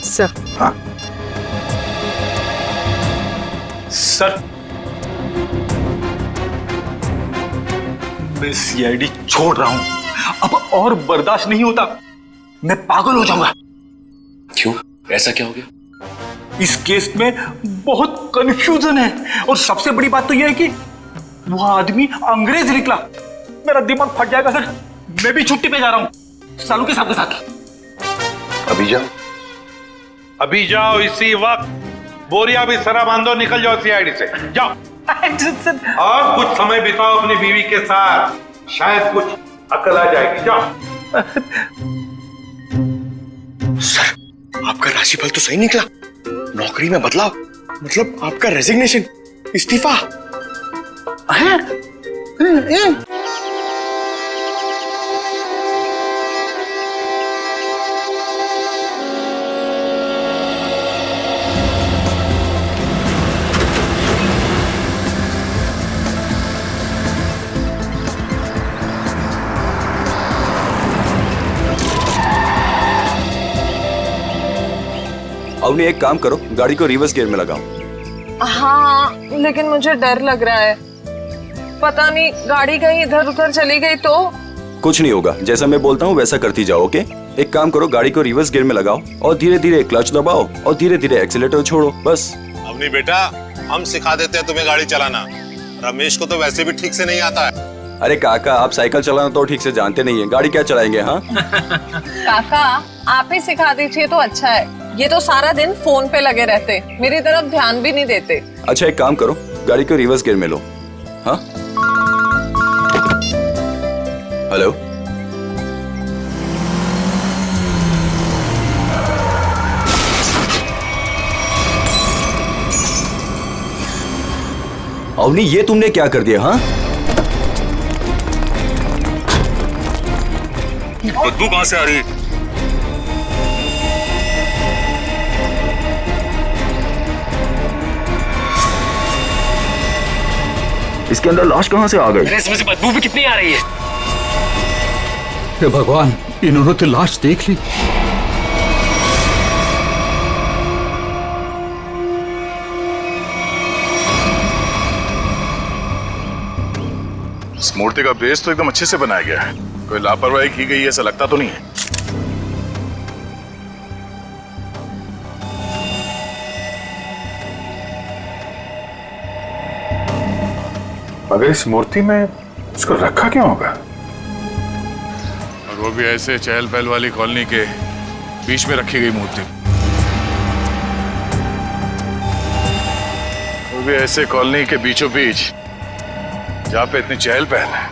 Sir. हाँ sir, मैं CID छोड़ रहा हूं, अब और बर्दाश्त नहीं होता, मैं पागल हो जाऊंगा। क्यों, ऐसा क्या हो गया? इस केस में बहुत कंफ्यूजन है, और सबसे बड़ी बात तो यह है कि वह आदमी अंग्रेज निकला। मेरा दिमाग फट जाएगा सर। मैं भी छुट्टी पे जा रहा हूं सालू के साहब के साथ। अभी जाओ, अभी जाओ, इसी वक्त बोरिया भी सरा बांधो, निकल जाओ सीआईडी से, जाओ। और कुछ समय बिताओ अपनी बीवी के साथ, शायद कुछ अकल आ जाएगी, जाओ। सर, आपका राशिफल तो सही निकला। नौकरी में बदलाव, मतलब आपका रेजिग्नेशन, इस्तीफा। अवनी एक काम करो, गाड़ी को रिवर्स गियर में लगाओ। हाँ, लेकिन मुझे डर लग रहा है, पता नहीं गाड़ी कहीं इधर उधर चली गई तो। कुछ नहीं होगा, जैसा मैं बोलता हूँ वैसा करती जाओ, ओके? एक काम करो, गाड़ी को रिवर्स गियर में लगाओ और धीरे धीरे क्लच दबाओ और धीरे धीरे एक्सीलेटर छोड़ो, बस। अवनी बेटा, हम सिखा देते हैं तुम्हें गाड़ी चलाना, रमेश को तो वैसे भी ठीक से नहीं आता है। अरे काका, आप साइकिल चलाना तो ठीक से जानते नहीं है, गाड़ी क्या चलाएंगे? हाँ काका, आप ही सिखा दीजिए तो अच्छा है, ये तो सारा दिन फोन पे लगे रहते, मेरी तरफ ध्यान भी नहीं देते। अच्छा एक काम करो, गाड़ी को रिवर्स गियर में लो। हाँ, हेलो, अवनी ये तुमने क्या कर दिया? हाँ, बदबू कहां से आ रही है? इसके अंदर लाश कहाँ से आ गई? इसमें से बदबू भी कितनी आ रही है? हे भगवान, इन्होंने तो लाश देख ली। इस मूर्ति का बेस तो एकदम अच्छे से बनाया गया है, कोई लापरवाही की गई ऐसा लगता तो नहीं है। मगर इस मूर्ति में इसको रखा क्यों होगा? और वो भी ऐसे चहल पहल वाली कॉलोनी के बीच में रखी गई मूर्ति, वो भी ऐसे कॉलोनी के बीचों बीच जहां पे इतनी चहल पहल है।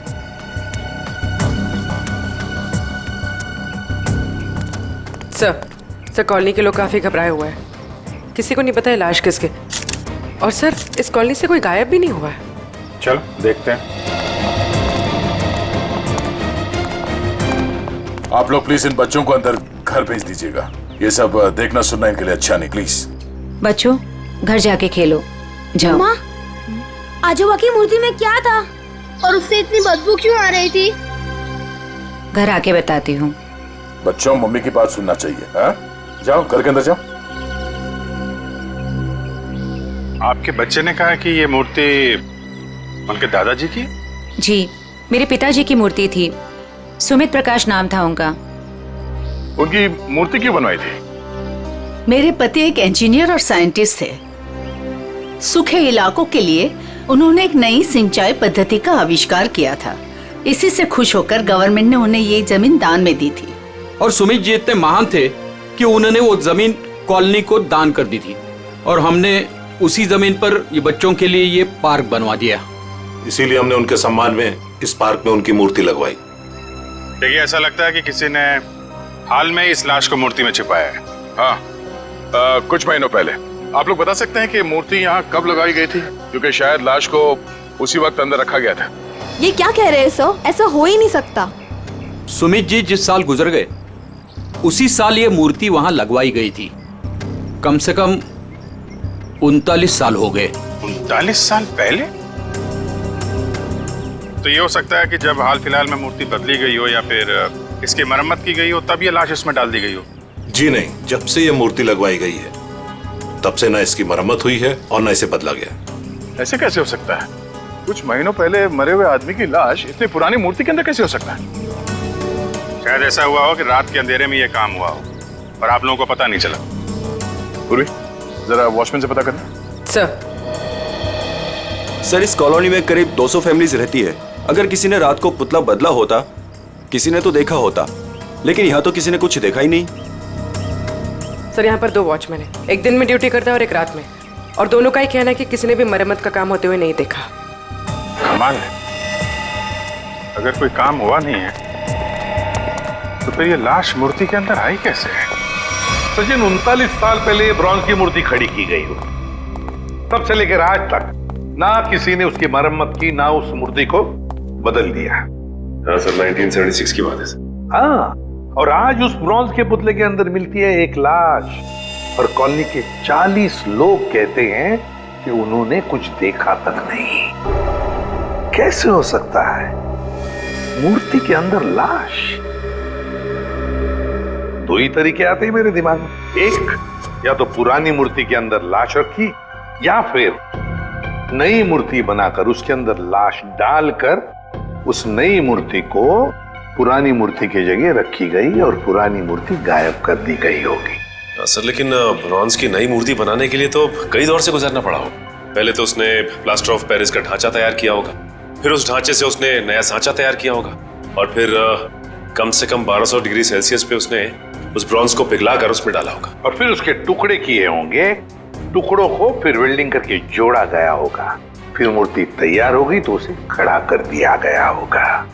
सर, कॉलोनी के लोग काफी घबराए हुए हैं, किसी को नहीं पता है लाश किसके, और सर इस कॉलोनी से कोई गायब भी नहीं हुआ है। चलो देखते हैं। आप लोग प्लीज इन बच्चों को अंदर घर भेज दीजिएगा, ये सब देखना सुनना इनके लिए अच्छा नहीं, प्लीज। बच्चों घर जाके खेलो, जाओ। माँ, आजोबा की मूर्ति में क्या था और उससे इतनी बदबू क्यों आ रही थी? घर आके बताती हूँ। बच्चों, मम्मी की बात सुनना चाहिए, हाँ? जाओ घर के अंदर जाओ। आपके बच्चे ने कहा कि ये मूर्ति उनके दादाजी की? जी, मेरे पिताजी की मूर्ति थी, सुमित प्रकाश नाम था उनका। उनकी मूर्ति क्यों बनवाई थी? मेरे पति एक इंजीनियर और साइंटिस्ट थे। सूखे इलाकों के लिए उन्होंने एक नई सिंचाई पद्धति का आविष्कार किया था, इसी से खुश होकर गवर्नमेंट ने उन्हें ये जमीन दान में दी थी। और सुमित जी इतने महान थे कि उन्होंने वो जमीन कॉलोनी को दान कर दी थी, और हमने उसी जमीन पर ये बच्चों के लिए ये पार्क बनवा दिया। इसीलिए हमने उनके सम्मान में इस पार्क में उनकी मूर्ति लगवाई। देखिए, ऐसा लगता है कि किसी ने हाल में इस लाश को मूर्ति में छिपाया है। हाँ, कुछ महीनों पहले। आप लोग बता सकते हैं कि मूर्ति यहाँ कब लगाई गई थी? क्योंकि शायद लाश को उसी वक्त अंदर रखा गया था। ये क्या कह रहे हैं सर? ऐसा हो ही नहीं सकता। सुमित जी जिस साल गुजर गए उसी साल ये मूर्ति वहां लगवाई गई थी। कम से कम 39 साल हो गए। 39 साल पहले? तो ये हो सकता है कि जब हाल फिलहाल में मूर्ति बदली गई हो या फिर इसकी मरम्मत की गई हो, तब ये लाश इसमें डाल दी गई हो। जी नहीं, जब से ये मूर्ति लगवाई गई है तब से ना इसकी मरम्मत हुई है और ना इसे बदला गया। ऐसे कैसे हो सकता है? कुछ महीनों पहले मरे हुए आदमी की लाश इतनी पुरानी मूर्ति के अंदर कैसे हो सकता है? शायद ऐसा हुआ हो कि रात के अंधेरे में ये काम हुआ हो पर आप लोगों को पता नहीं चला। पूर्वी, जरा वॉचमैन से पता करना। सर, इस कॉलोनी में करीब 200 फैमिलीज रहती है। अगर किसी ने रात को पुतला बदला होता, किसी ने तो देखा होता, लेकिन यहाँ तो किसी ने कुछ देखा ही नहीं। सर, यहाँ पर 2 वॉचमैन हैं, एक दिन में ड्यूटी करता है और एक रात में, और दोनों का ही कहना है कि किसी ने भी मरम्मत का काम होते हुए नहीं देखा। कमाल है, अगर कोई काम हुआ नहीं है तो फिर ये लाश मूर्ति के अंदर आई कैसे है? सचिन, 39 साल पहले ये ब्रॉन्ज की मूर्ति खड़ी की गई हो, तब से लेकर आज तक ना किसी ने उसकी मरम्मत की, ना उस मूर्ति को बदल दिया। हाँ सर, 1976 की बात है सर। हाँ, और आज उस ब्रॉन्ज के पुतले के अंदर मिलती है एक लाश, और कॉलोनी के 40 लोग कहते हैं कि उन्होंने कुछ देखा तक नहीं। कैसे हो सकता है मूर्ति के अंदर लाश? 2 ही तरीके आते हैं मेरे दिमाग में, एक या तो पुरानी मूर्ति के अंदर लाश रखी, या फिर नई मूर्ति बनाकर उसके अंदर लाश डालकर उस नई मूर्ति को पुरानी मूर्ति की जगह रखी गई और पुरानी मूर्ति गायब कर दी गई होगी। सर, लेकिन ब्रॉन्ज की नई मूर्ति बनाने के लिए तो कई दौर से गुजरना पड़ा हो। पहले तो उसने प्लास्टर ऑफ पेरिस का ढांचा तैयार किया होगा, फिर उस ढांचे से उसने नया सांचा तैयार किया होगा, और फिर कम से कम 1200 डिग्री सेल्सियस पे उसने उस ब्रॉन्ज को पिघलाकर उसमें डाला होगा, और फिर उसके टुकड़े किए होंगे, टुकड़ों को फिर वेल्डिंग करके जोड़ा गया होगा, फिर मूर्ति तैयार हो गई तो उसे खड़ा कर दिया गया होगा।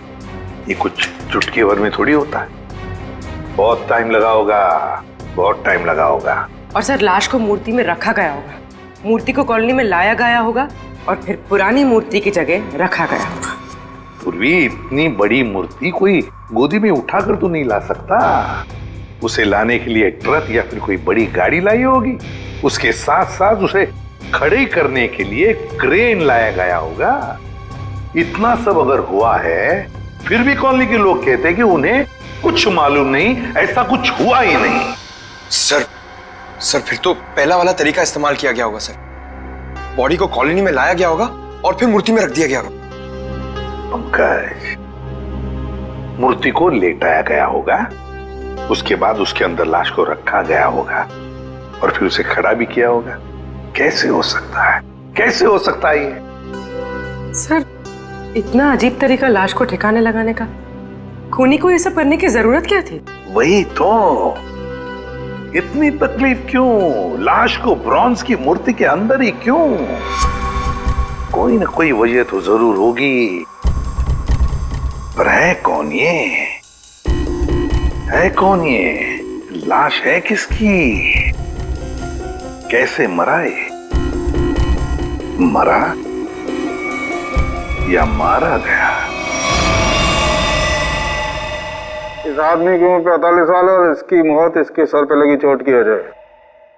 ये कुछ चुटकी भर में थोड़ी होता है, बहुत टाइम लगा होगा, बहुत टाइम लगा होगा। और सर, लाश को मूर्ति में रखा गया होगा, मूर्ति को कॉलोनी में लाया गया होगा, और फिर पुरानी मूर्ति की जगह रखा गया होगा। पूर्वी, इतनी बड़ी मूर्ति कोई गोदी में उठाकर तो नहीं ला सकता, उसे लाने के लिए ट्रक या फिर कोई बड़ी गाड़ी लाई होगी, उसके साथ साथ उसे खड़े करने के लिए क्रेन लाया गया होगा। इतना सब अगर हुआ है फिर भी कॉलोनी के लोग कहते हैं कि उन्हें कुछ मालूम नहीं, ऐसा कुछ हुआ ही नहीं। सर फिर तो पहला वाला तरीका इस्तेमाल किया गया होगा सर। बॉडी को कॉलोनी में लाया गया होगा और फिर मूर्ति में रख दिया गया होगा। पंकज, मूर्ति को लेटाया गया होगा, उसके बाद उसके अंदर लाश को रखा गया होगा और फिर उसे खड़ा भी किया होगा। कैसे हो सकता है, कैसे हो सकता है ये? सर, इतना अजीब तरीका लाश को ठिकाने लगाने का, खूनी को ये सब करने की जरूरत क्या थी? वही तो, इतनी तकलीफ क्यों? लाश को ब्रॉन्ज की मूर्ति के अंदर ही क्यों? कोई ना कोई वजह तो जरूर होगी, पर है कौन ये? है कौन ये? लाश है किसकी? कैसे मरा ये? मरा या मारा गया? इस आदमी की उम्र 45 साल है और इसकी मौत इसके सर पे लगी चोट की वजह है।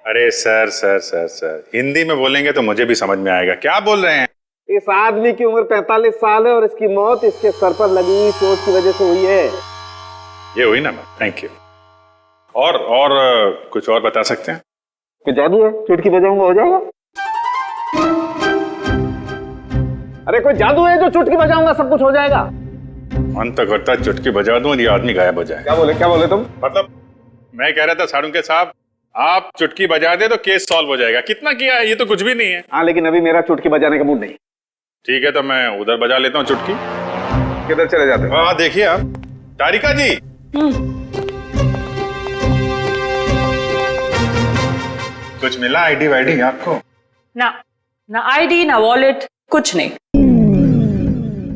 अरे sir sir sir sir, Hindi में बोलेंगे तो मुझे भी समझ में आएगा। क्या बोल रहे हैं? इस आदमी की उम्र 45 साल है और इसकी मौत इसके सर पर लगी हुई चोट की वजह से हुई है। ये हुई ना? Thank you. और कुछ और बता सकते हैं? कोई जादू है, चुटकी बजाऊंगा हो जाएगा? अरे कोई जादू है जो चुटकी बजाऊंगा सब कुछ हो जाएगा? मन तो करता है चुटकी बजा दूं, ये आदमी गायब हो जाए। क्या बोले तुम? मतलब मैं कह रहा था साड़ुंके साहब, आप चुटकी बजा दे तो केस सॉल्व हो जाएगा। कितना किया है, ये तो कुछ भी नहीं है। हाँ, लेकिन अभी मेरा चुटकी बजाने का मूड नहीं। ठीक है, तो मैं उधर बजा लेता हूँ चुटकी। किधर चले जाते हो? हाँ देखिए आप, तारिका जी। कुछ मिला आईडी वाईडी आपको? ना आईडी ना वॉलेट, कुछ नहीं।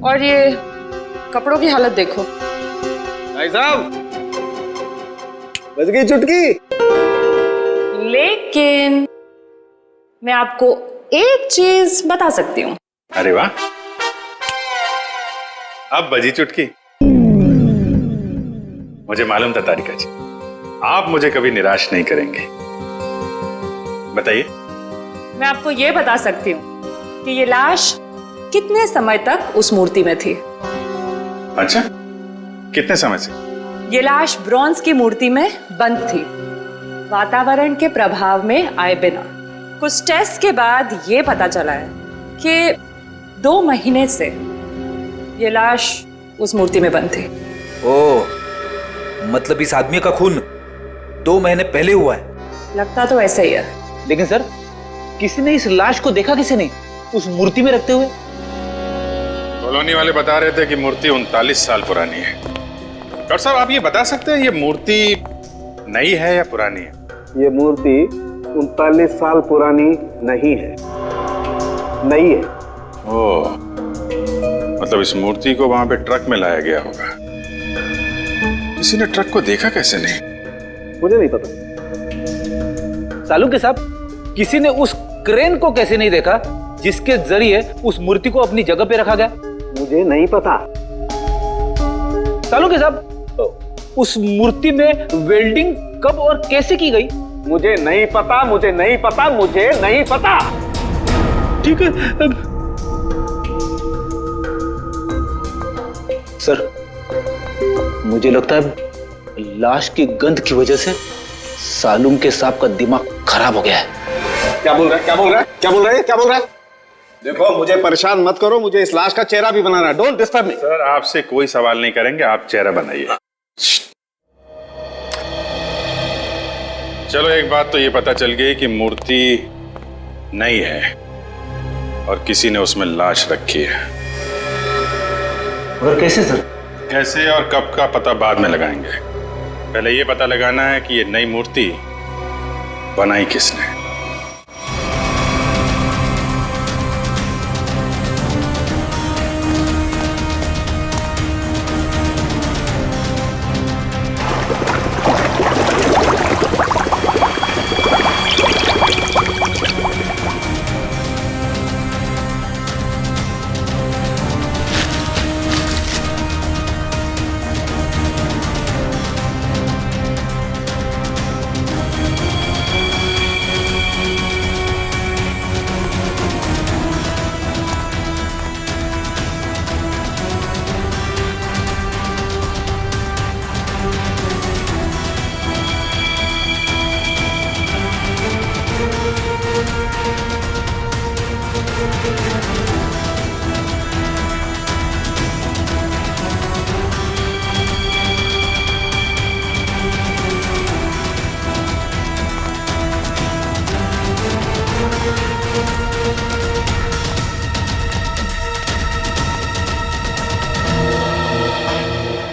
और ये कपड़ों की हालत देखो। भाई साहब, बज गई चुटकी। लेकिन मैं आपको एक चीज बता सकती हूँ। अरे वाह, अब बजी चुटकी। मुझे मालूम था तारिका जी, आप मुझे कभी निराश नहीं करेंगे। बताइए। मैं आपको ये बता सकती हूँ कि ये लाश कितने समय तक उस मूर्ति में थी। अच्छा, कितने समय से? ये लाश ब्रॉन्ज की मूर्ति में बंद थी वातावरण के प्रभाव में आए बिना कुछ टेस्ट के बाद ये पता चला है कि 2 महीने से ये लाश उस मूर्ति में बंद थी। ओह, मतलब इस आदमी का खून 2 महीने पहले हुआ है। लगता तो ऐसा ही है। लेकिन सर, किसी ने इस लाश को देखा किसी ने उस मूर्ति में रखते हुए? कॉलोनी वाले बता रहे थे कि मूर्ति 39 साल पुरानी है। डॉक्टर साहब, आप ये बता सकते हैं ये मूर्ति नई है या पुरानी है? ये मूर्ति 39 साल पुरानी नहीं है, नई है। ओह, मतलब इस मूर्ति को वहां पे ट्रक में लाया गया होगा। किसी ने ट्रक को देखा कैसे नहीं? मुझे नहीं पता। सालू के साहब, किसी ने उस क्रेन को कैसे नहीं देखा जिसके जरिए उस मूर्ति को अपनी जगह पे रखा गया? मुझे नहीं पता। सालू के साहब, उस मूर्ति में वेल्डिंग कब और कैसे की गई? मुझे नहीं पता, मुझे नहीं पता, मुझे नहीं पता। ठीक है सर, मुझे लगता है लाश की गंध की वजह से सालूम के साहब का दिमाग खराब हो गया है। क्या बोल रहा है? क्या बोल रहा है? क्या बोल रहा है? क्या बोल रहा है? देखो, मुझे परेशान मत करो, मुझे इस लाश का चेहरा भी बनाना है। Don't disturb me. सर, आपसे कोई सवाल नहीं करेंगे, आप चेहरा बनाइए। चलो, एक बात तो ये पता चल गई कि मूर्ति नई है और किसी ने उसमें लाश रखी है। और कैसे सर? कैसे और कब का पता बाद में लगाएंगे। पहले ये पता लगाना है कि ये नई मूर्ति बनाई किसने।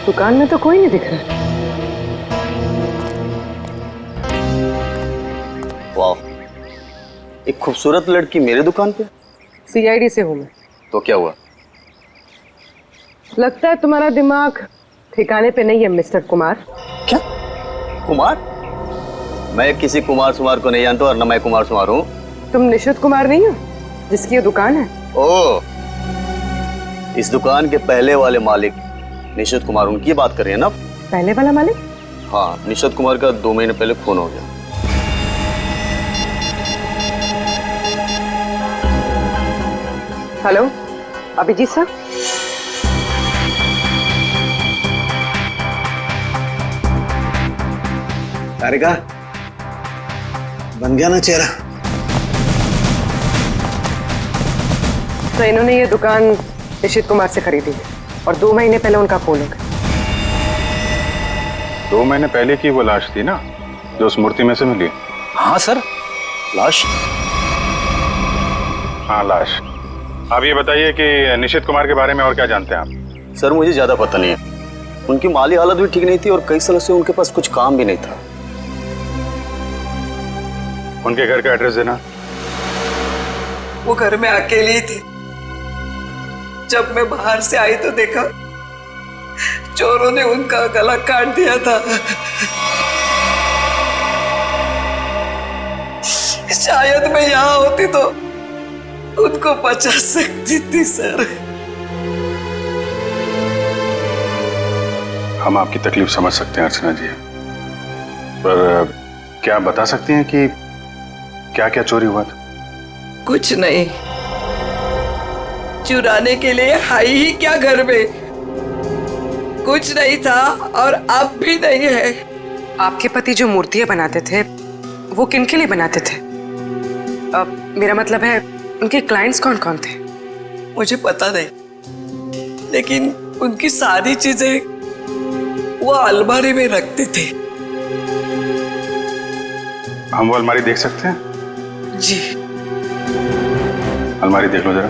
दुकान में तो कोई नहीं दिख रहा। वाह, एक खूबसूरत लड़की मेरे दुकान पे। सीआईडी से हूँ मैं। तो क्या हुआ? लगता है तुम्हारा दिमाग ठिकाने पे नहीं है मिस्टर कुमार। क्या? कुमार? मैं किसी कुमार सुमार को नहीं जानता और न मैं कुमार सुमार हूँ। तुम निशित कुमार नहीं हो जिसकी ये दुकान है? ओह, इस दुकान के पहले वाले मालिक निशित कुमार, उनकी बात कर रहे हैं ना? पहले वाला मालिक? हाँ, निशित कुमार का 2 महीने पहले खून हो गया। हेलो, अभिजीत साहब। तारिका, बन गया ना चेहरा? तो इन्होंने ये दुकान निशित कुमार से खरीदी है और 2 महीने पहले उनका खून हो गया। 2 महीने पहले की वो लाश थी ना जो उस मूर्ति में से मिली? हाँ सर, लाश। हाँ, लाश। आप ये बताइए कि निशित कुमार के बारे में और क्या जानते हैं आप? सर, मुझे ज्यादा पता नहीं है। उनकी माली हालत भी ठीक नहीं थी और कई सालों से उनके पास कुछ काम भी नहीं था। उनके घर का एड्रेस देना। वो घर में अकेली थी। जब मैं बाहर से आई तो देखा चोरों ने उनका गला काट दिया था। शायद मैं यहाँ होती तो उनको बचा सकती थी सर। हम आपकी तकलीफ समझ सकते हैं अर्चना जी, पर क्या आप बता सकती हैं कि क्या क्या चोरी हुआ था? कुछ नहीं, चुराने के लिए हाई ही क्या घर में कुछ नहीं था और अब भी नहीं है। आपके पति जो मूर्तियां बनाते थे वो किन के लिए बनाते थे? मेरा मतलब है उनके क्लाइंट्स कौन कौन थे? मुझे पता नहीं, लेकिन उनकी सारी चीजें वो अलमारी में रखते थे। हम वो अलमारी देख सकते हैं? जी। अलमारी देख लो जरा।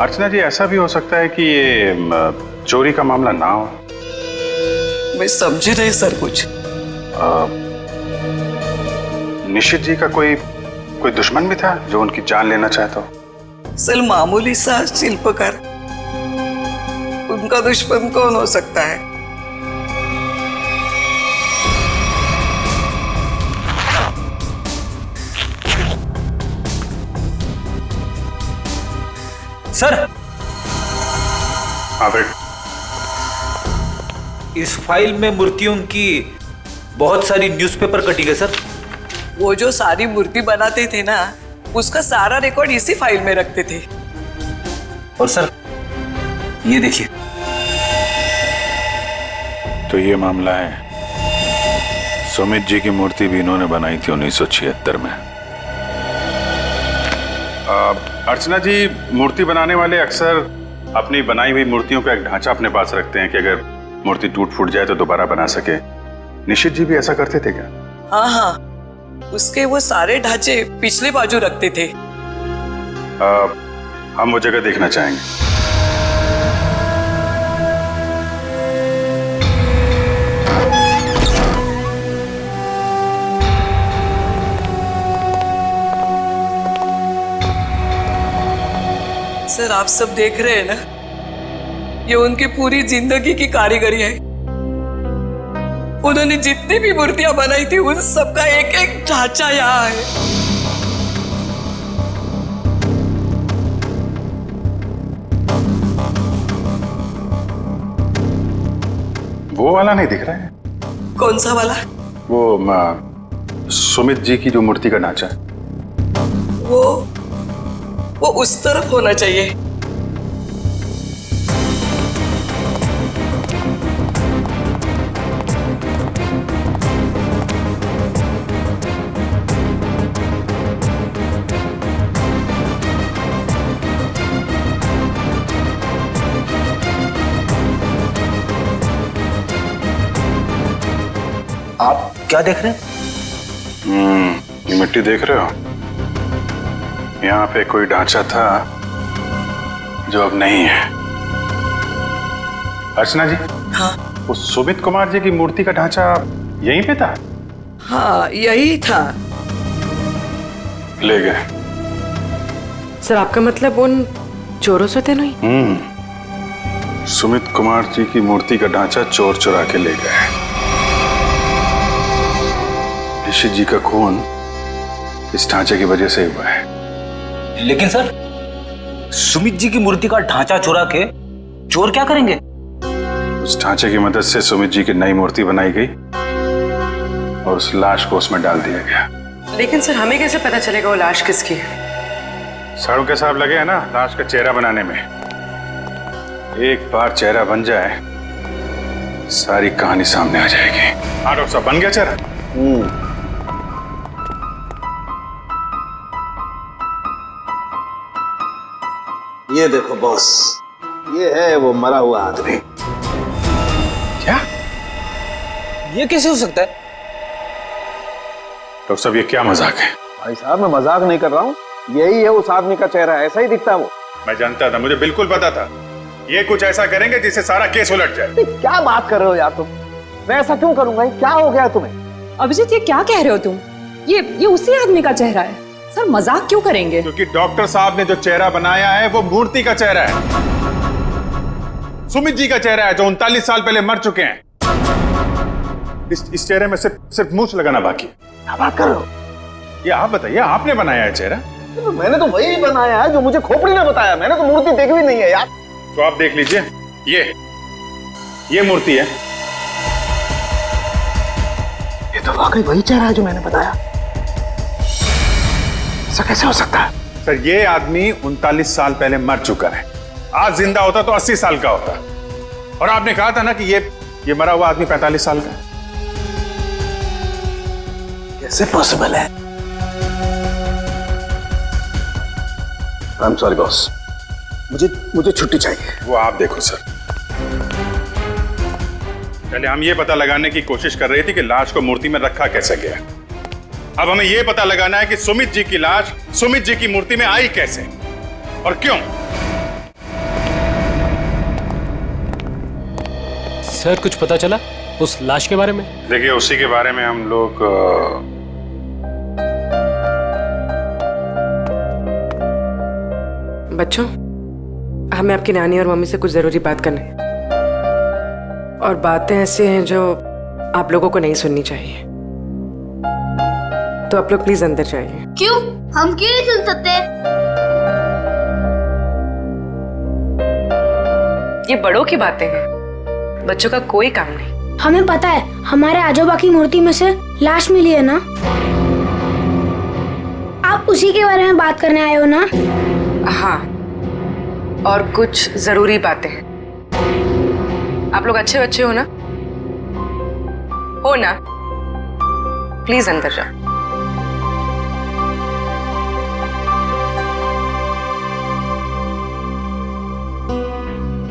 अर्चना जी, ऐसा भी हो सकता है कि ये चोरी का मामला ना हो। मैं समझी नहीं सर कुछ। निशित जी का कोई दुश्मन भी था जो उनकी जान लेना चाहता हो? सर मामूली सा शिल्पकार, उनका दुश्मन कौन हो सकता है? सर। हाँ बेट। इस फाइल में मूर्तियों की बहुत सारी न्यूज़पेपर कटिंग है सर। वो जो सारी मूर्ति बनाते थे ना, उसका सारा रिकॉर्ड इसी फाइल में रखते थे। और सर ये देखिए। तो ये मामला है, सुमित जी की मूर्ति भी इन्होंने बनाई थी 1976 में। अर्चना जी, मूर्ति बनाने वाले अक्सर अपनी बनाई हुई मूर्तियों का एक ढांचा अपने पास रखते हैं कि अगर मूर्ति टूट फूट जाए तो दोबारा बना सके। निशित जी भी ऐसा करते थे क्या? हाँ हाँ, उसके वो सारे ढांचे पिछले बाजू रखते थे। हम वो जगह देखना चाहेंगे। सर आप सब देख रहे हैं ना, ये उनकी पूरी जिंदगी की कारीगरी है। उन्होंने जितनी भी मूर्तियां बनाई थी उन सबका एक एक ढांचा यहाँ है। वो वाला नहीं दिख रहा है? कौन सा वाला? वो सुमित जी की जो मूर्ति का ढांचा है, वो उस तरफ होना चाहिए। आप क्या देख रहे हैं? ये मिट्टी देख रहे हो? यहाँ पे कोई ढांचा था जो अब नहीं है। अर्चना जी, हाँ? वो सुमित कुमार जी की मूर्ति का ढांचा यहीं पे था? हाँ यही था। ले गए। सर आपका मतलब उन चोरों से थे नहीं? सुमित कुमार जी की मूर्ति का ढांचा चोर चुरा के ले गए। निशित जी का खून इस ढांचे की वजह से हुआ है। लेकिन सर, सुमित जी की मूर्ति का ढांचा चुरा के चोर क्या करेंगे? उस ढांचे की मदद से सुमित जी की नई मूर्ति बनाई गई और उस लाश को उसमें डाल दिया गया। लेकिन सर हमें कैसे पता चलेगा वो लाश किसकी है? साड़ू के साहब लगे हैं ना लाश का चेहरा बनाने में। एक बार चेहरा बन जाए, सारी कहानी सामने आ जाएगी। हाँ डॉक्टर साहब, बन गया चेहरा? ये देखो बॉस, ये है वो मरा हुआ आदमी। क्या? ये कैसे हो सकता है? डॉक्टर साहब, ये क्या मजाक है? भाई साहब, मैं मजाक नहीं कर रहा हूँ, यही है उस आदमी का चेहरा, ऐसा ही दिखता है वो। मैं जानता था, मुझे बिल्कुल पता था ये कुछ ऐसा करेंगे जिससे सारा केस उलट जाए। क्या बात कर रहे हो यार तुम? मैं ऐसा क्यों करूंगा? क्या हो गया तुम्हें? अभिजीत, ये क्या कह रहे हो तुम? ये उसी आदमी का चेहरा है। सर मजाक क्यों करेंगे? क्योंकि डॉक्टर साहब ने जो चेहरा बनाया है वो मूर्ति का चेहरा है, सुमित जी का चेहरा है जो 39 साल पहले मर चुके हैं। इस चेहरे में सिर्फ मूंछ लगाना बाकी है। क्या बात कर रहे हो? ये आप बताइए, आपने बनाया है चेहरा? तो मैंने तो वही बनाया है जो मुझे खोपड़ी ने बताया। मैंने तो मूर्ति देखी भी नहीं है यार। तो आप देख लीजिए, ये मूर्ति है। ये तो वाकई वही चेहरा है जो मैंने बताया। ऐसा कैसे हो सकता है? सर, ये आदमी 39 साल पहले मर चुका है। आज जिंदा होता तो 80 साल का होता। और आपने कहा था ना कि ये मरा हुआ आदमी 45 साल का है। कैसे पॉसिबल है? आई एम सॉरी बॉस, मुझे छुट्टी चाहिए। वो आप देखो सर। पहले हम ये पता लगाने की कोशिश कर रहे थे कि लाश को मूर्ति में रखा कैसे गया। अब हमें ये पता लगाना है कि सुमित जी की लाश सुमित जी की मूर्ति में आई कैसे और क्यों। सर कुछ पता चला उस लाश के बारे में? देखिए उसी के बारे में हम लोग बच्चों, हमें आपकी नानी और मम्मी से कुछ जरूरी बात करनी है, और बातें ऐसी हैं जो आप लोगों को नहीं सुननी चाहिए, तो आप लोग प्लीज अंदर जाइए। क्यों? हम क्यों नहीं सुन सकते? ये बड़ों की बातें हैं, बच्चों का कोई काम नहीं। हमें पता है, हमारे आजोबा की मूर्ति में से लाश मिली है ना। आप उसी के बारे में बात करने आए हो ना? हाँ, और कुछ जरूरी बातें हैं। आप लोग अच्छे बच्चे हो ना? हो ना? प्लीज अंदर जाओ।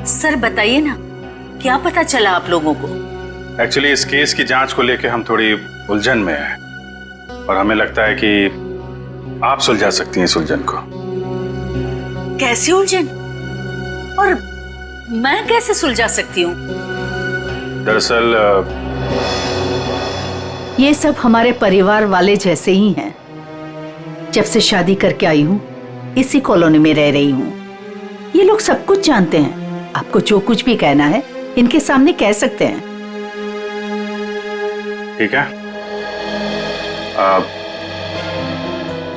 सर बताइए ना, क्या पता चला आप लोगों को? एक्चुअली इस केस की जांच को लेकर हम थोड़ी उलझन में हैं और हमें लगता है कि आप सुलझा सकती हैं इस उलझन को। कैसी उलझन? और मैं कैसे सुलझा सकती हूँ? दरअसल ये सब हमारे परिवार वाले जैसे ही हैं। जब से शादी करके आई हूँ इसी कॉलोनी में रह रही हूँ। ये लोग सब कुछ जानते हैं। आपको जो कुछ भी कहना है इनके सामने कह सकते हैं। ठीक है।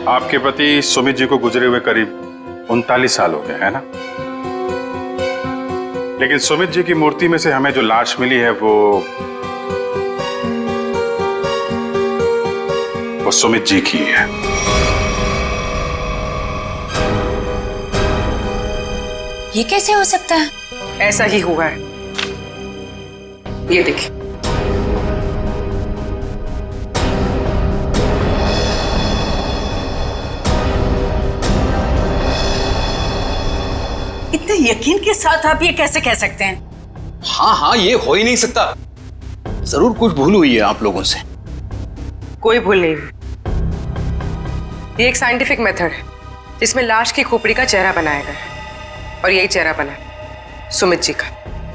आपके पति सुमित जी को गुजरे हुए करीब 39 साल हो गए, है ना? लेकिन सुमित जी की मूर्ति में से हमें जो लाश मिली है वो सुमित जी की है। ये कैसे हो सकता है? ऐसा ही हुआ है, ये देखिए। इतने यकीन के साथ आप ये कैसे कह सकते हैं? हाँ, ये हो ही नहीं सकता। जरूर कुछ भूल हुई है आप लोगों से। कोई भूल नहीं हुई। ये एक साइंटिफिक मेथड है जिसमें लाश की खोपड़ी का चेहरा बनाया गया है, और यही चेहरा बना है सुमित जी का।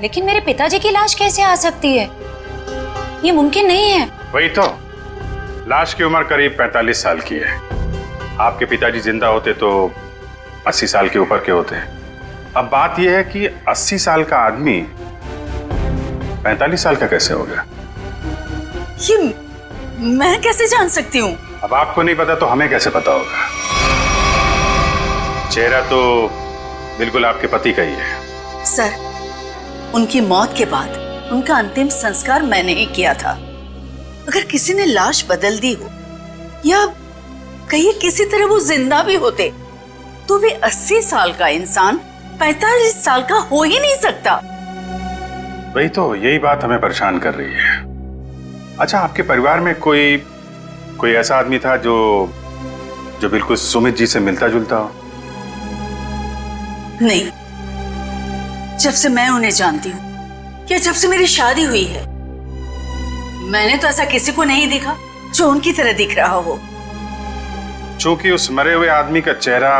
लेकिन मेरे पिताजी की लाश कैसे आ सकती है? ये मुमकिन नहीं है। वही तो, लाश की उम्र करीब 45 साल की है। आपके पिताजी जिंदा होते तो 80 साल के ऊपर के होते हैं। अब बात यह है कि 80 साल का आदमी 45 साल का कैसे हो गया? ये मैं कैसे जान सकती हूँ? अब आपको नहीं पता तो हमें कैसे पता होगा? चेहरा तो बिल्कुल आपके पति का ही है। सर, उनकी मौत के बाद उनका अंतिम संस्कार मैंने ही किया था। अगर किसी ने लाश बदल दी हो या कहीं किसी तरह वो जिंदा भी होते तो वे 80 साल का इंसान 45 साल का हो ही नहीं सकता। वही तो, यही बात हमें परेशान कर रही है। अच्छा, आपके परिवार में कोई ऐसा आदमी था जो बिल्कुल सुमित जी से मिलता जुलता हो? नहीं, जब से मैं उन्हें जानती हूँ या जब से मेरी शादी हुई है, मैंने तो ऐसा किसी को नहीं देखा जो उनकी तरह दिख रहा हो। चूंकि उस मरे हुए आदमी का चेहरा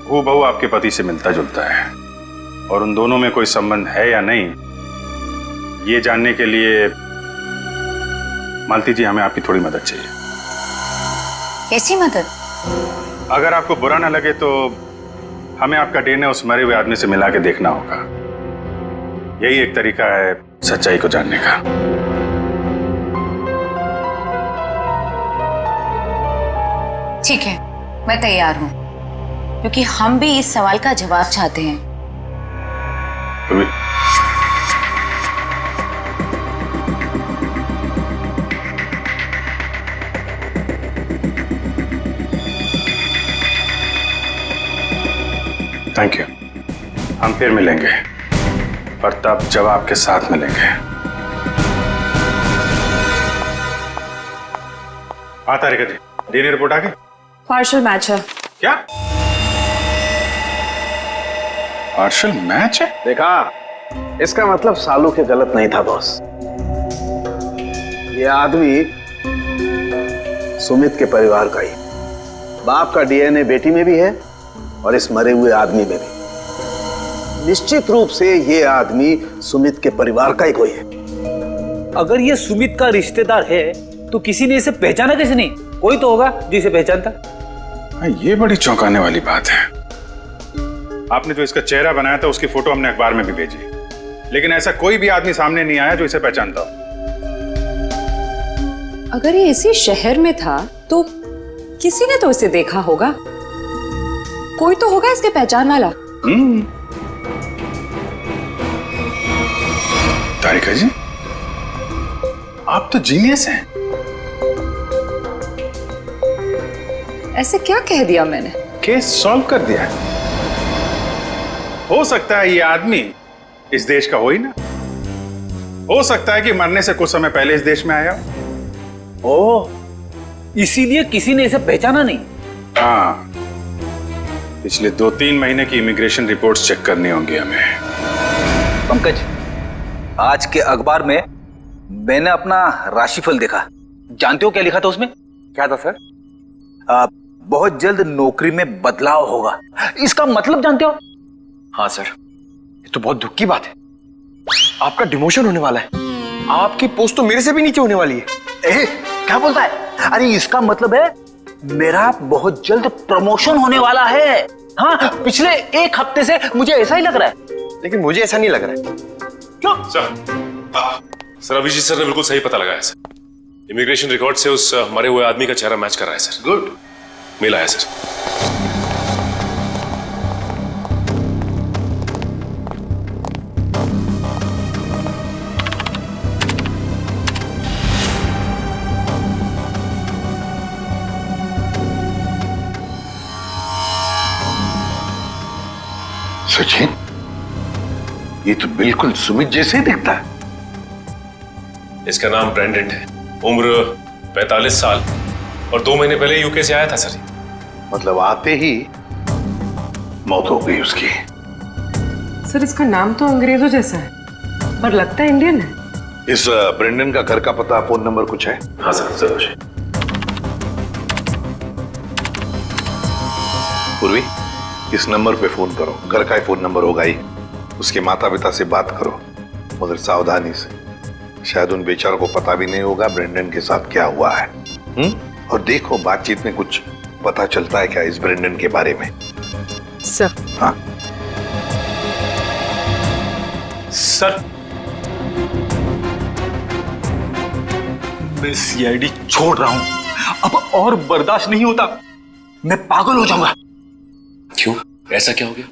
हूबहू आपके पति से मिलता जुलता है और उन दोनों में कोई संबंध है या नहीं, ये जानने के लिए मालती जी हमें आपकी थोड़ी मदद चाहिए। कैसी मदद? अगर आपको बुरा ना लगे तो हमें आपका डीएनए उस मरे हुए आदमी से मिला के देखना होगा। यही एक तरीका है सच्चाई को जानने का। ठीक है, मैं तैयार हूँ, क्योंकि हम भी इस सवाल का जवाब चाहते हैं। Thank you. हम फिर मिलेंगे, पर तब जब आपके साथ मिलेंगे। हाँ तारिका जी, डीएनए रिपोर्ट आ गई? पार्शियल मैच है। क्या पार्शियल मैच है? देखा, इसका मतलब सालू के गलत नहीं था बॉस। ये आदमी सुमित के परिवार का ही, बाप का डीएनए बेटी में भी है और इस मरे हुए आदमी में भी। निश्चित रूप से ये आदमी सुमित के परिवार का ही कोई है। अगर ये सुमित का रिश्तेदार है तो किसी ने इसे पहचाना कैसे नहीं? कोई तो होगा जो इसे पहचानता। हाँ, ये बड़ी चौंकाने वाली बात है। आपने जो इसका चेहरा बनाया था उसकी फोटो हमने अखबार में भी भेजी, लेकिन ऐसा कोई भी आदमी सामने नहीं आया जो इसे पहचानता हो। अगर ये इसी शहर में था तो किसी ने तो इसे देखा होगा, कोई तो होगा इसके पहचान वाला। तारिका जी, आप तो जीनियस हैं। ऐसे क्या कह दिया मैंने? केस सॉल्व कर दिया है। हो सकता है ये आदमी इस देश का हो ही ना, हो सकता है कि मरने से कुछ समय पहले इस देश में आया। ओह, इसीलिए किसी ने इसे पहचाना नहीं। हाँ, पिछले 2-3 महीने की इमिग्रेशन रिपोर्ट्स चेक करनी होंगी हमें। पंकज, आज के अखबार में मैंने अपना राशिफल देखा। जानते हो क्या लिखा था उसमें? क्या था सर? बहुत जल्द नौकरी में बदलाव होगा। इसका मतलब जानते हो? हाँ सर, ये तो बहुत दुख की बात है। आपका डिमोशन होने वाला है। आपकी पोस्ट तो मेरे से भी नीचे होने वाली है। क्या बोलता है? अरे इसका मतलब है मेरा बहुत जल्द प्रमोशन होने वाला है। हाँ, पिछले 1 हफ्ते से मुझे ऐसा ही लग रहा है। लेकिन मुझे ऐसा नहीं लग रहा है। क्यों? सर अभिजीत सर ने बिल्कुल सही पता लगाया सर। इमिग्रेशन रिकॉर्ड से उस मरे हुए आदमी का चेहरा मैच कर रहा है सर। गुड, मिला है सर। सचिन, ये तो बिल्कुल सुमित जैसे ही दिखता है। इसका नाम ब्रेंडन है, उम्र 45 साल और 2 महीने पहले यूके से आया था सर। मतलब आते ही मौत हो गई उसकी। सर इसका नाम तो अंग्रेजों जैसा है पर लगता है इंडियन है। इस ब्रेंडन का घर का पता, फोन नंबर कुछ है? हाँ सर, जरूर। पूर्वी, इस नंबर पे फोन करो। घर का ही फोन नंबर होगा ही। उसके माता पिता से बात करो, मगर सावधानी से। शायद उन बेचारों को पता भी नहीं होगा ब्रेंडन के साथ क्या हुआ है। और देखो बातचीत में कुछ पता चलता है क्या इस ब्रेंडन के बारे में। सर। हाँ सर, मैं सीआईडी छोड़ रहा हूं। अब और बर्दाश्त नहीं होता। मैं पागल हो जाऊंगा। क्यों? ऐसा क्या हो गया?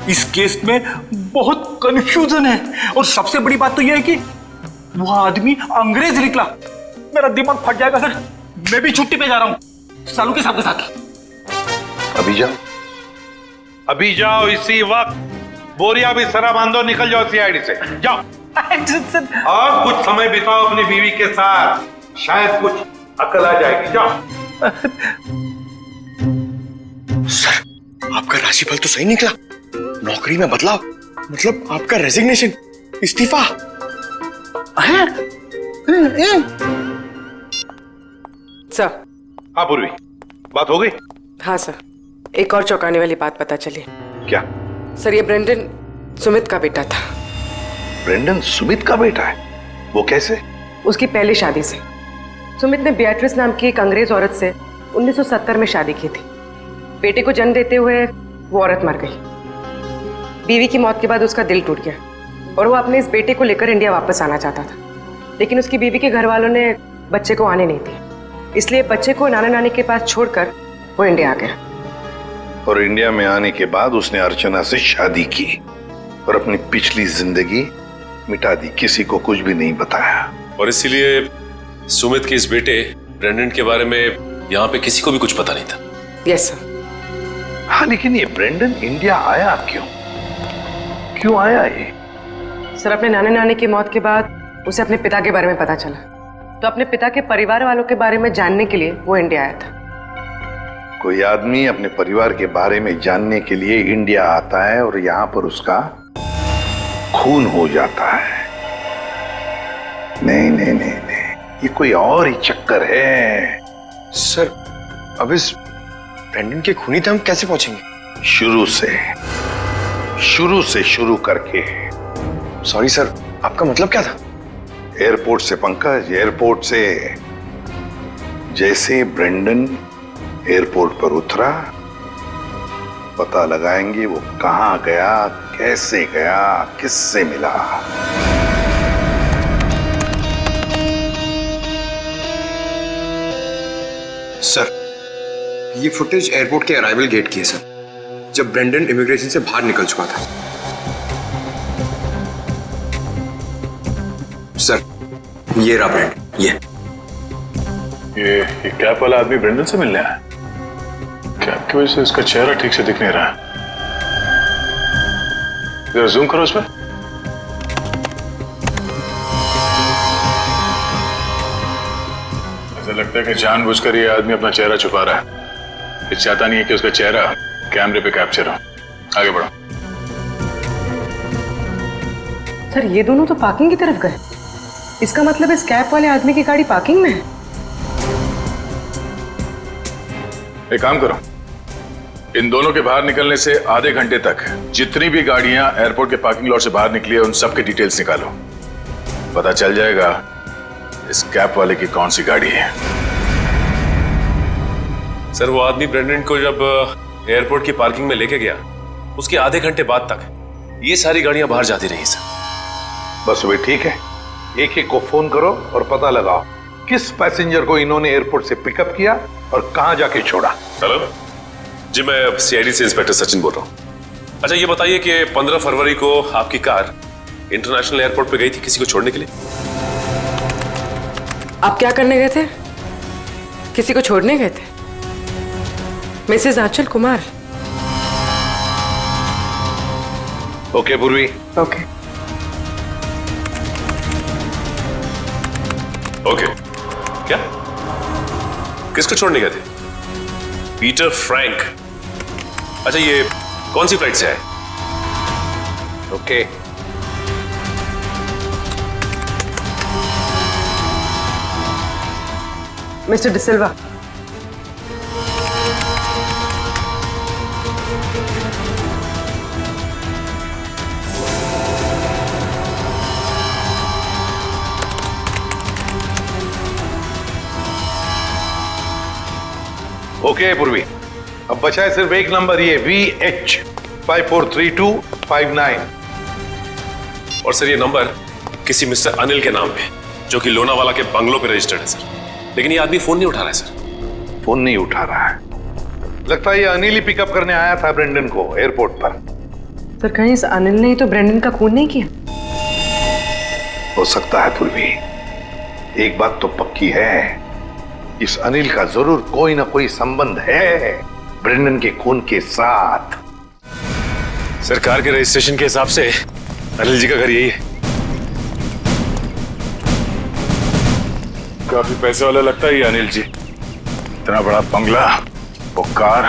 इस केस में बहुत कंफ्यूजन है और सबसे बड़ी बात तो यह है कि वो आदमी अंग्रेज निकला। मेरा दिमाग फट जाएगा सर। मैं भी छुट्टी पे जा रहा हूं सालू के साथ। अभी जाओ, अभी जाओ इसी वक्त। बोरिया भी सरा बांधो, निकल जाओ सीआईडी से। जाओ। और कुछ समय बिताओ अपनी बीवी के साथ, शायद कुछ अकल आ जाएगी। जाओ। सर, आपका राशिफल तो सही निकला। नौकरी में बदलाव मतलब आपका रेजिग्नेशन, इस्तीफा। सर। हाँ पूर्वी, बात हो गई? हाँ सर, एक और चौंकाने वाली बात पता चली। क्या? सर, ये ब्रेंडन सुमित का बेटा था। ब्रेंडन सुमित का बेटा है? वो कैसे? उसकी पहली शादी से। सुमित ने बियाट्रिस नाम की एक अंग्रेज औरत से 1970 में शादी की थी। बेटे को जन्म देते हुए वो औरत मर गई। बीवी की मौत के बाद उसका दिल टूट गया और वो अपने इस बेटे को लेकर इंडिया वापस आना चाहता था, लेकिन उसकी बीवी के घर वालों ने बच्चे को आने नहीं दिया। इसलिए बच्चे को नाना नानी के पास छोड़कर वो इंडिया आ गया। और इंडिया में आने के बाद उसने अर्चना से शादी की और अपनी पिछली जिंदगी मिटा दी, किसी को कुछ भी नहीं बताया। और इसीलिए सुमित के इस बेटे ब्रेंडन के बारे में यहाँ पे किसी को भी कुछ पता नहीं था। Yes sir. हाँ, लेकिन ये ब्रेंडन इंडिया आया क्यों? क्यों आया ये? सर, अपने नाना नानी की मौत के बाद उसे अपने पिता के बारे में पता चला। तो अपने पिता के परिवार वालों के बारे में जानने के लिए वो इंडिया आया था। कोई आदमी अपने परिवार के बारे में जानने के लिए इंडिया आता है और यहाँ पर उसका खून हो जाता है। नहीं नहीं नहीं नहीं, ये कोई और ही चक्कर है। सर, अब इस ब्रेंडन के खूनी तक हम कैसे पहुंचेंगे? शुरू से शुरू करके। सॉरी सर, आपका मतलब क्या था? एयरपोर्ट से पंकज, एयरपोर्ट से। जैसे ब्रेंडन एयरपोर्ट पर उतरा, पता लगाएंगे वो कहां गया, कैसे गया, किससे मिला। सर, ये फुटेज एयरपोर्ट के अराइवल गेट की है सर, जब ब्रेंडन इमिग्रेशन से बाहर निकल चुका था। सर, ये रहा ब्रेंडन, ये कैप वाला आदमी ब्रेंडन से मिलने आया। कैप की वजह से उसका चेहरा ठीक से दिख नहीं रहा। जरा जूम करो उसमें। ऐसा लगता है कि जानबूझकर ये आदमी अपना चेहरा छुपा रहा है। ये चाहता नहीं है कि उसका चेहरा कैमरे पे कैप्चर हो। आगे बढ़ो। सर, ये दोनों तो पार्किंग की तरफ गए। इसका मतलब इस कैप वाले आदमी की गाड़ी पार्किंग में है। एक काम करो, इन दोनों के बाहर निकलने से आधे घंटे तक जितनी भी गाड़ियां एयरपोर्ट के पार्किंग लॉट से बाहर निकली है, उन सब के डिटेल्स निकालो। पता चल जाएगा इस कैप वाले की कौन सी गाड़ी है। सर, वो आदमी ब्रेंडन को जब एयरपोर्ट की पार्किंग में लेके गया, उसके आधे घंटे बाद तक ये सारी गाड़ियां बाहर जाती रही सर। बस वे ठीक है, एक एक को फोन करो और पता लगाओ किस पैसेंजर को इन्होंने एयरपोर्ट से पिकअप किया और कहां जाके छोड़ा। हेलो जी, मैं सीआईडी से इंस्पेक्टर सचिन बोल रहा हूँ। अच्छा, ये बताइए कि 15 फरवरी को आपकी कार इंटरनेशनल एयरपोर्ट पे गई थी किसी को छोड़ने के लिए? आप क्या करने गए थे? किसी को छोड़ने गए थे? मिसेस आंचल कुमार। ओके पूर्वी। Okay okay. क्या? किसको छोड़ने गए थे? Peter Frank. अच्छा, ये कौन सी फ्लाइट से है? ओके। मिस्टर डिसिल्वा, ओके पूर्वी, अब बचा है सिर्फ एक नंबर, ये VH 543259। और सर, ये नंबर किसी मिस्टर अनिल के नाम पे, जो कि लोनावाला के बंगलो पे रजिस्टर्ड है सर। लेकिन ये आदमी फोन नहीं उठा रहा है सर। फोन नहीं उठा रहा है? लगता है ये अनिल ही पिकअप करने आया था ब्रेंडन को एयरपोर्ट पर। सर, कहीं इस अनिल ने ही तो ब्रेंडन का खून नहीं किया? हो सकता है पूर्वी। एक बात तो पक्की है, इस अनिल का जरूर कोई ना कोई संबंध है ब्रेंडन के खून के साथ। सरकार के रजिस्ट्रेशन के हिसाब से अनिल जी का घर यही है। काफी पैसे वाला लगता है ये अनिल जी। इतना बड़ा बंगला, वो कार।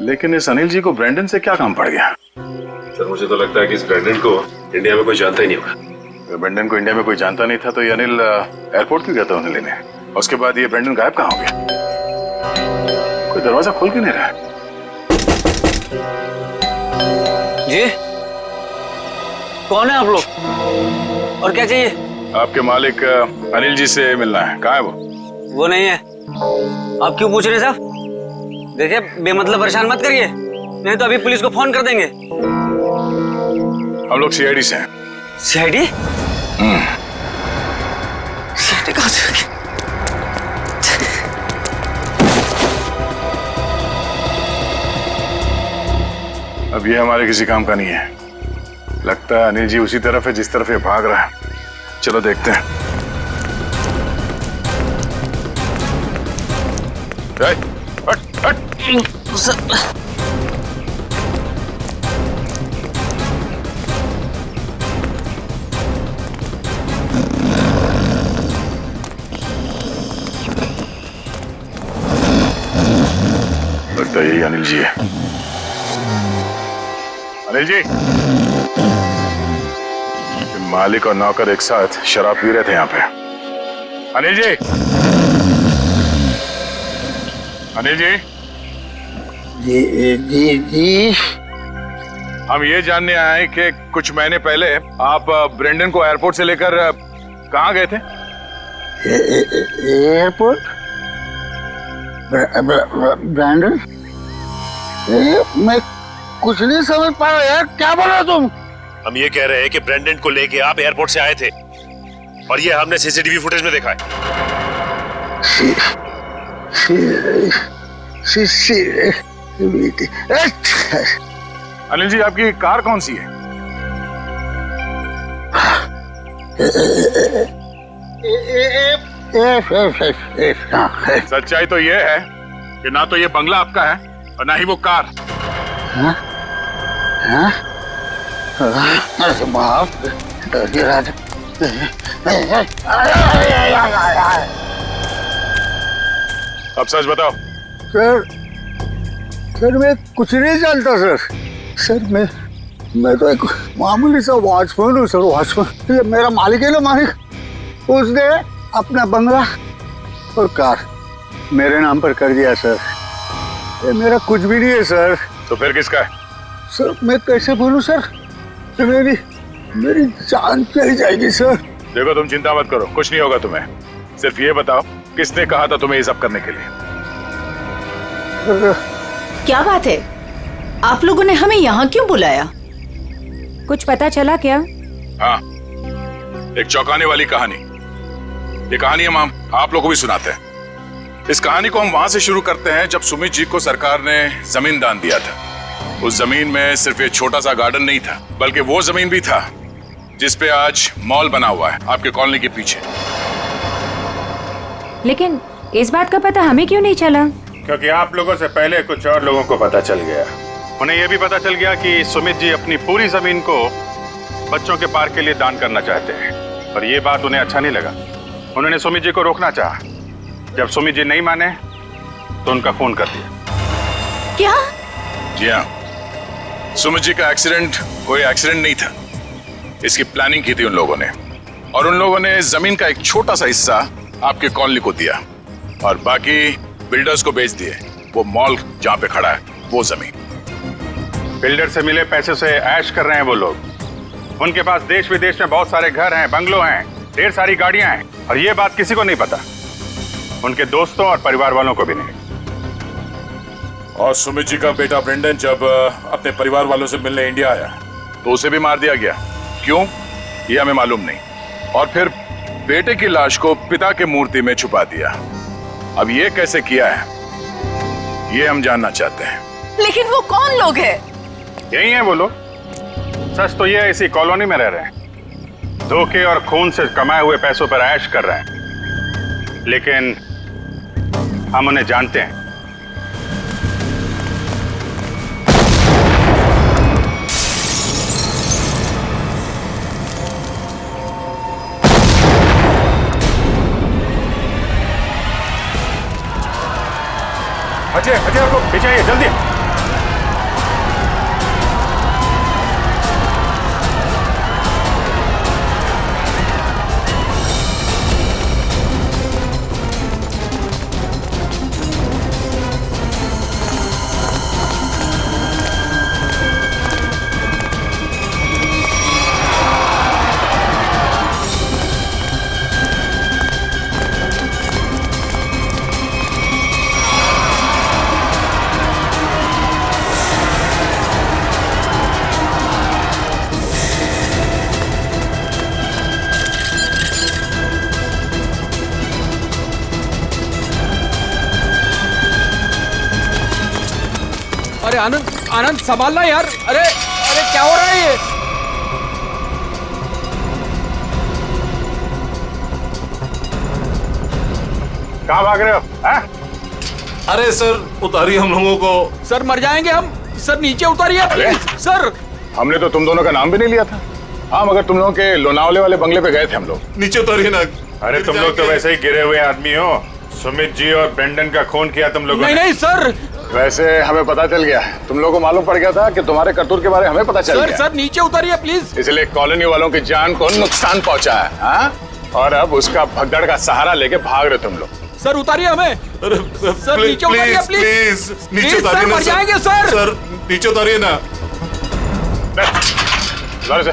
लेकिन इस अनिल जी को ब्रेंडन से क्या काम पड़ गया? सर, मुझे तो लगता है कि इस ब्रेंडन को इंडिया में कोई जानता ही नहीं होगा। ब्रेंडन को इंडिया में कोई जानता नहीं था तो ये अनिल एयरपोर्ट क्यों गया था उन्हें लेने? उसके बाद ये ब्रेंडन गायब कहाँ हो गया? कोई दरवाजा खोल क्यों नहीं रहा? जी, कौन है आप लोग और क्या चाहिए? आपके मालिक अनिल जी से मिलना है। कहाँ है वो? वो नहीं है। आप क्यों पूछ रहे हैं साहब? देखिए, बेमतलब परेशान मत करिए, नहीं तो अभी पुलिस को फोन कर देंगे। हम लोग सीआईडी से हैं। सीआईडी? सीआईडी कहाँ से? अब ये हमारे किसी काम का नहीं है। लगता है अनिल जी उसी तरफ है जिस तरफ ये भाग रहा है। चलो देखते हैं। हट, हट। लगता है यही अनिल जी है। अनिल जी, मालिक और नौकर एक साथ शराब पी रहे थे यहाँ पे। अनिल जी, अनिल जी, जी। हम ये जानने आए हैं कि कुछ महीने पहले आप ब्रेंडन को एयरपोर्ट से लेकर कहाँ गए थे? एयरपोर्ट? ब्रेंडन? मैं कुछ नहीं समझ पा रहा यार, क्या बोल रहे हो तुम? हम ये कह रहे हैं कि ब्रेंडन को लेके आप एयरपोर्ट से आए थे और ये हमने सीसीटीवी फुटेज में देखा है। अनिल जी, आपकी कार कौन सी है? सच्चाई तो ये है कि ना तो ये बंगला आपका है और ना ही वो कार। अब सच बताओ। सर मैं कुछ नहीं जानता सर। मैं तो एक मामूली सा वॉचमैन हूँ सर, वॉचमैन। मेरा मालिक है ना, मालिक, उसने अपना बंगला और कार मेरे नाम पर कर दिया सर। ये मेरा कुछ भी नहीं है सर। तो फिर किसका है? सर मैं कैसे बोलूं सर, मेरी जान चली जाएगी सर। देखो तुम चिंता मत करो, कुछ नहीं होगा तुम्हें। सिर्फ ये बताओ किसने कहा था तुम्हें ये सब करने के लिए? क्या बात है, आप लोगों ने हमें यहाँ क्यों बुलाया? कुछ पता चला क्या? हाँ, एक चौंकाने वाली कहानी। ये कहानी हम आप लोगों को भी सुनाते हैं। इस कहानी को हम वहां से शुरू करते हैं जब सुमित जी को सरकार ने जमीन दान दिया था। उस जमीन में सिर्फ एक छोटा सा गार्डन नहीं था, बल्कि वो जमीन भी था जिसपे आज मॉल बना हुआ है आपके कॉलोनी के पीछे। लेकिन इस बात का पता हमें क्यों नहीं चला? क्योंकि आप लोगों से पहले कुछ और लोगों को पता चल गया। उन्हें यह भी पता चल गया कि सुमित जी अपनी पूरी जमीन को बच्चों के पार्क के लिए दान करना चाहते हैं, और ये बात उन्हें अच्छा नहीं लगा। उन्होंने सुमित जी को रोकना चाहा। जब सुमित जी नहीं माने तो उनका खून कर दिया। क्या? जी हाँ, सुमित जी का एक्सीडेंट कोई एक्सीडेंट नहीं था। इसकी प्लानिंग की थी उन लोगों ने, और उन लोगों ने जमीन का एक छोटा सा हिस्सा आपके कॉलोनी को दिया और बाकी बिल्डर्स को बेच दिए। वो मॉल जहां पे खड़ा है वो जमीन। बिल्डर से मिले पैसे से ऐश कर रहे हैं वो लोग। उनके पास देश विदेश में बहुत सारे घर हैं, बंगलो हैं, ढेर सारी गाड़ियां हैं, और ये बात किसी को नहीं पता, उनके दोस्तों और परिवार वालों को भी नहीं। और सुमित जी का बेटा ब्रेंडन जब अपने परिवार वालों से मिलने इंडिया आया तो उसे भी मार दिया गया। क्यों, ये हमें मालूम नहीं। और फिर बेटे की लाश को पिता के मूर्ति में छुपा दिया। अब ये कैसे किया है ये हम जानना चाहते हैं। लेकिन वो कौन लोग हैं? यही हैं वो लोग। सच तो ये इसी कॉलोनी में रह रहे हैं, धोखे और खून से कमाए हुए पैसों पर ऐश कर रहे हैं, लेकिन हम उन्हें जानते हैं। अजय, अजय आपको पीछे आइए जल्दी। अरे आनंद, आनंद संभालना यार। अरे अरे क्या हो रहा है ये? कहाँ भाग रहे हो? अरे सर उतारिए हम लोगों को। सर मर जाएंगे हम। सर नीचे उतारिए प्लीज। सर हमने तो तुम दोनों का नाम भी नहीं लिया था। हाँ, मगर तुम लोगों के लोनावले वाले बंगले पे गए थे हम लोग। नीचे उतारिए ना। अरे तुम लोग तो वैसे ही गिरे हुए आदमी हो। सुमित जी और ब्रेंडन का खून किया तुम लोगों ने। नहीं नहीं सर, वैसे हमें पता चल गया, तुम लोगों को मालूम पड़ गया था कि तुम्हारे करतूत के बारे में हमें पता चल गया। सर नीचे उतारिए प्लीज। इसलिए कॉलोनी वालों की जान को नुकसान पहुंचा है, हाँ? और अब उसका भगदड़ का सहारा लेके भाग रहे तुम लोग। सर उतारिए हमें। सर नीचे उतारिए प्लीज। नीचे उतारिए ना मर जाएंगे सर। सर नीचे उतारिए ना। से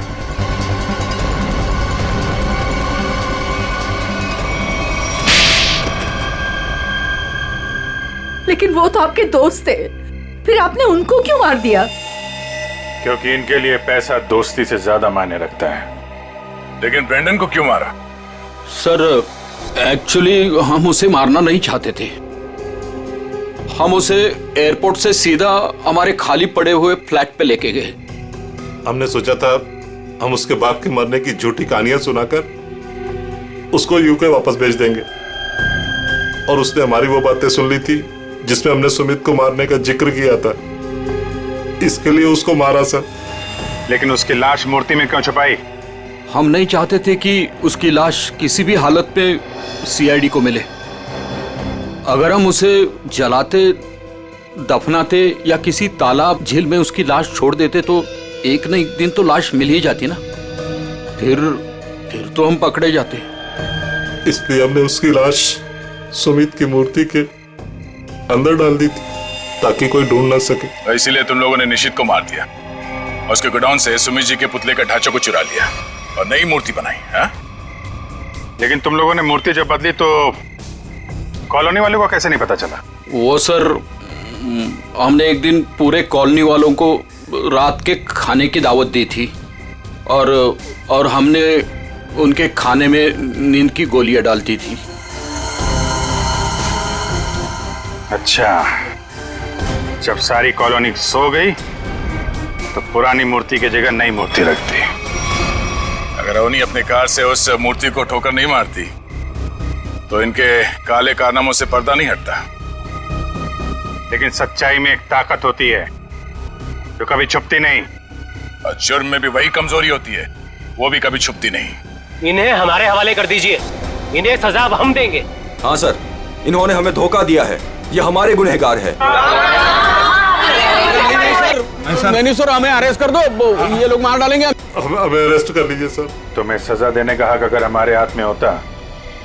लेकिन वो तो आपके दोस्त थे, फिर आपने उनको क्यों मार दिया? क्योंकि इनके लिए पैसा दोस्ती से ज्यादा मायने रखता है। लेकिन ब्रेंडन को क्यों मारा? सर एक्चुअली हम उसे मारना नहीं चाहते थे। हम उसे एयरपोर्ट से सीधा हमारे खाली पड़े हुए फ्लैट पे लेके गए। हमने सोचा था हम उसके बाप के मरने की झूठी कहानियां सुनाकर उसको यूके वापस भेज देंगे, और उसने हमारी वो बातें सुन ली थी जिसमें हमने सुमित को मारने का जिक्र किया था। इसके लिए उसको मारा सर। लेकिन उसकी लाश मूर्ति में क्यों छुपाई? हम नहीं चाहते थे कि उसकी लाश किसी भी हालत में सीआईडी को मिले। अगर हम उसे जलाते, दफनाते या किसी तालाब झील में उसकी लाश छोड़ देते तो एक न एक दिन तो लाश मिल ही जाती ना। फिर तो हम पकड़े जाते। इसलिए हमने उसकी लाश सुमित की मूर्ति के अंदर डाल दी थी ताकि कोई ढूंढ ना सके। इसीलिए तुम लोगों ने निशित को मार दिया और उसके गोडाउन से सुमित जी के पुतले का ढांचा को चुरा लिया और नई मूर्ति बनाई, हाँ? लेकिन तुम लोगों ने मूर्ति जब बदली तो कॉलोनी वालों को कैसे नहीं पता चला? वो सर, हमने एक दिन पूरे कॉलोनी वालों को रात के खाने की दावत दी थी और हमने उनके खाने में नींद की गोलियां डाल दी थी। अच्छा, जब सारी कॉलोनी सो गई तो पुरानी मूर्ति की जगह नई मूर्ति रख दी। अगर अवनी अपने कार से उस मूर्ति को ठोकर नहीं मारती तो इनके काले कारनामों से पर्दा नहीं हटता। लेकिन सच्चाई में एक ताकत होती है जो कभी छुपती नहीं, और जुर्म में भी वही कमजोरी होती है, वो भी कभी छुपती नहीं। इन्हें हमारे हवाले कर दीजिए, इन्हें सजा अब हम देंगे। हाँ सर, इन्होंने हमें धोखा दिया है, ये हमारे गुनहगार है। नहीं सर, हमें अरेस्ट कर दो, ये लोग मार डालेंगे। हमें अरेस्ट कर लीजिए सर। तुम्हें सजा देने का हक अगर हमारे हाथ में होता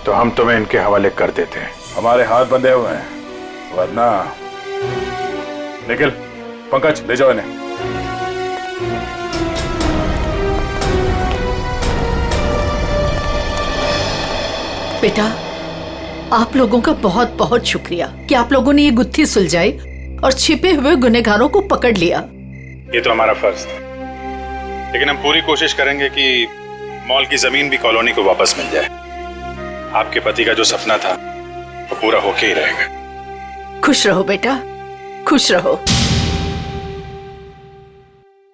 तो हम तुम्हें इनके हवाले कर देते। हमारे हाथ बंधे हुए हैं, वरना निखिल, पंकज ले जाओ इन्हें। बेटा, आप लोगों का बहुत बहुत शुक्रिया कि आप लोगों ने ये गुत्थी सुलझाई और छिपे हुए गुनहगारों को पकड़ लिया। ये तो हमारा फर्ज था, लेकिन हम पूरी कोशिश करेंगे कि मॉल की जमीन भी कॉलोनी को वापस मिल जाए। आपके पति का जो सपना था वो पूरा होके ही रहेगा। खुश रहो बेटा, खुश रहो।